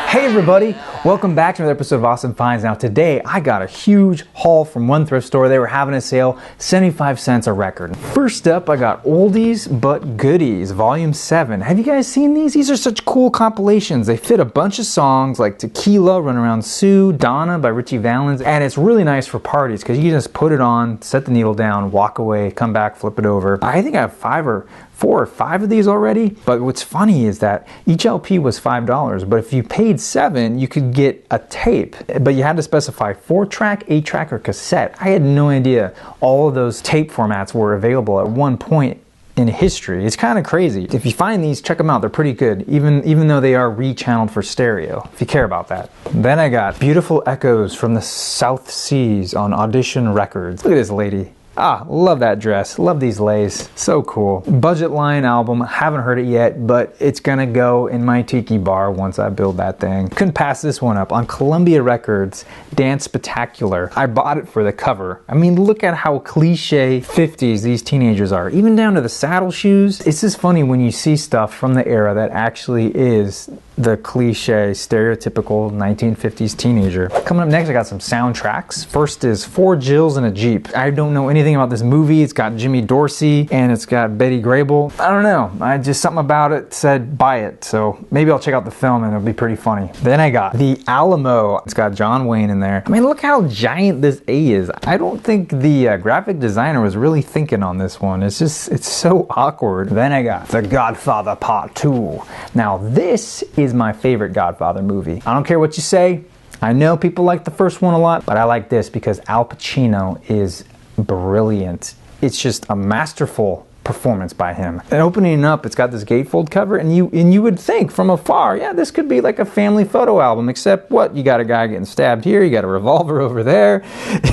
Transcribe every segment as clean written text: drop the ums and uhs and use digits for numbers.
Hey everybody, welcome back to another episode of Awesome Finds. Now today I got a huge haul from one thrift store. They were having a sale, 75 cents a record. First up I got Oldies But Goodies Volume 7. Have you guys seen these? These are such cool compilations. They fit a bunch of songs like Tequila, Run Around Sue, Donna by Richie Valens, and it's really nice for parties because you can just put it on, set the needle down, walk away, come back, flip it over. I think I have 4 or 5 of these already, but what's funny is that each LP was $5, but if you paid $7, you could get a tape, but you had to specify 4-track, 8-track, or cassette. I had no idea all of those tape formats were available at one point in history. It's kind of crazy. If you find these, check them out. They're pretty good, even though they are rechanneled for stereo, if you care about that. Then I got Beautiful Echoes from the South Seas on Audition Records. Look at this lady. Ah, love that dress. Love these lays. So cool. Budget Line album. Haven't heard it yet, but it's gonna go in my tiki bar once I build that thing. Couldn't pass this one up. On Columbia Records, Dance Spectacular. I bought it for the cover. I mean, look at how cliche 50s these teenagers are. Even down to the saddle shoes. It's just funny when you see stuff from the era that actually is the cliche, stereotypical 1950s teenager. Coming up next, I got some soundtracks. First is 4 Jills in a Jeep. I don't know anything about this movie. It's got Jimmy Dorsey and it's got Betty Grable. I don't know. Something about it said buy it. So maybe I'll check out the film and it'll be pretty funny. Then I got The Alamo. It's got John Wayne in there. I mean, look how giant this A is. I don't think the graphic designer was really thinking on this one. It's so awkward. Then I got The Godfather Part II. Now this is my favorite Godfather movie. I don't care what you say. I know people like the first one a lot, but I like this because Al Pacino is brilliant. It's just a masterful performance by him. And opening up, it's got this gatefold cover, and you would think from afar, yeah, this could be like a family photo album, except what? You got a guy getting stabbed here, you got a revolver over there,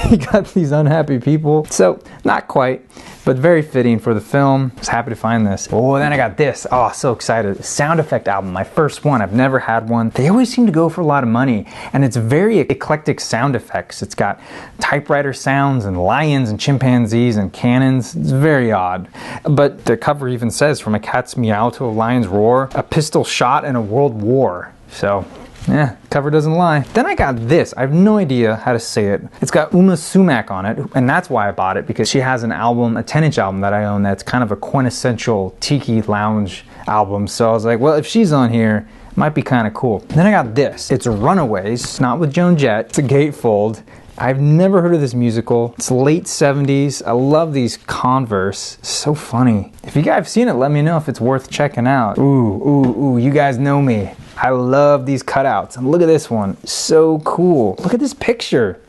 you got these unhappy people. So, not quite, but very fitting for the film. I was happy to find this. Oh, then I got this. Oh, so excited. Sound effect album, my first one. I've never had one. They always seem to go for a lot of money, and it's very eclectic sound effects. It's got typewriter sounds and lions and chimpanzees and cannons. It's very odd. But the cover even says, from a cat's meow to a lion's roar, a pistol shot in a world war. So, yeah, cover doesn't lie. Then I got this. I have no idea how to say it. It's got Uma Sumac on it, and that's why I bought it, because she has an album, a 10-inch album that I own that's kind of a quintessential tiki lounge album. So I was like, well, if she's on here, it might be kind of cool. Then I got this. It's Runaways, not with Joan Jett. It's a gatefold. I've never heard of this musical. It's late 70s. I love these Converse. So funny. If you guys have seen it, let me know if it's worth checking out. Ooh, you guys know me. I love these cutouts. And look at this one. So cool. Look at this picture.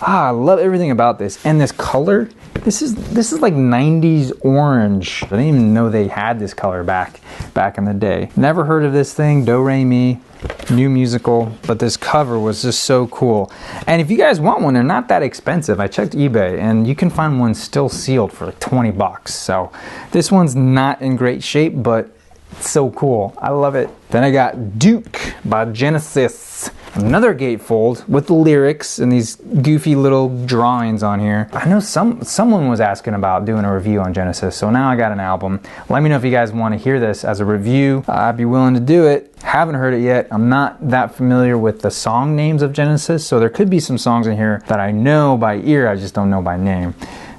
Ah, I love everything about this. And this color, this is like 90s orange. I didn't even know they had this color back in the day. Never heard of this thing, Do Re Mi. New musical, but this cover was just so cool. And if you guys want one, they're not that expensive. I checked eBay and you can find one still sealed for like 20 bucks. So this one's not in great shape, but it's so cool. I love it. Then I got Duke by Genesis. Another gatefold with the lyrics and these goofy little drawings on here. I know someone was asking about doing a review on Genesis, so now I got an album. Let me know if you guys want to hear this as a review. I'd be willing to do it. Haven't heard it yet. I'm not that familiar with the song names of Genesis, so there could be some songs in here that I know by ear, I just don't know by name.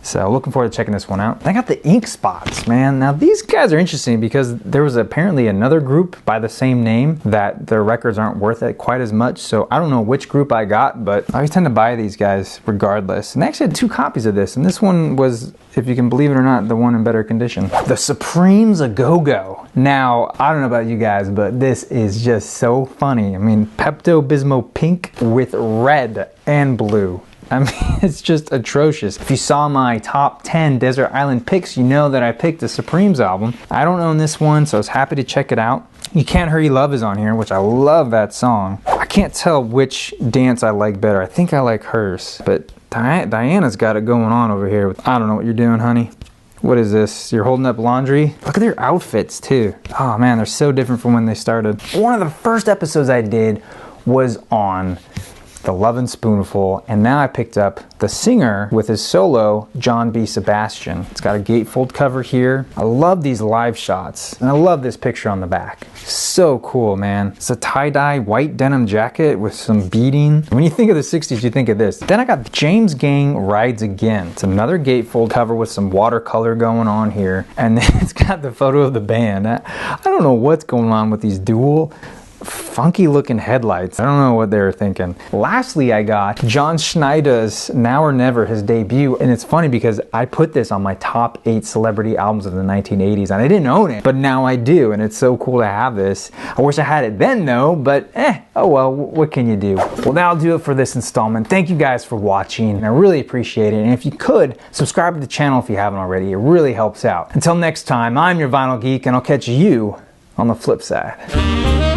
So looking forward to checking this one out. I got the Ink Spots, man. Now these guys are interesting because there was apparently another group by the same name that their records aren't worth it quite as much. So I don't know which group I got, but I always tend to buy these guys regardless. And I actually had 2 copies of this, and this one was, if you can believe it or not, the one in better condition. The Supremes A Go-Go. Now, I don't know about you guys, but this is just so funny. I mean, Pepto-Bismol pink with red and blue. I mean, it's just atrocious. If you saw my top 10 Desert Island picks, you know that I picked the Supremes album. I don't own this one, so I was happy to check it out. You Can't Hurry Love is on here, which I love that song. I can't tell which dance I like better. I think I like hers, but Diana's got it going on over here. I don't know what you're doing, honey. What is this? You're holding up laundry? Look at their outfits, too. Oh, man, they're so different from when they started. One of the first episodes I did was on the Lovin' Spoonful, and now I picked up the singer with his solo, John B Sebastian. It's got a gatefold cover here. I love these live shots, and I love this picture on the back. So cool, man. It's a tie-dye white denim jacket with some beading. When you think of the 60s, you think of this. Then I got James Gang Rides Again. It's another gatefold cover with some watercolor going on here, and then it's got the photo of the band. I don't know what's going on with these dual funky looking headlights. I don't know what they were thinking. Lastly, I got John Schneider's Now or Never, his debut. And it's funny because I put this on my top 8 celebrity albums of the 1980s, and I didn't own it, but now I do, and it's so cool to have this. I wish I had it then though, but oh well, what can you do? Well, that'll do it for this installment. Thank you guys for watching. I really appreciate it. And if you could, subscribe to the channel if you haven't already. It really helps out. Until next time, I'm your Vinyl Geek, and I'll catch you on the flip side.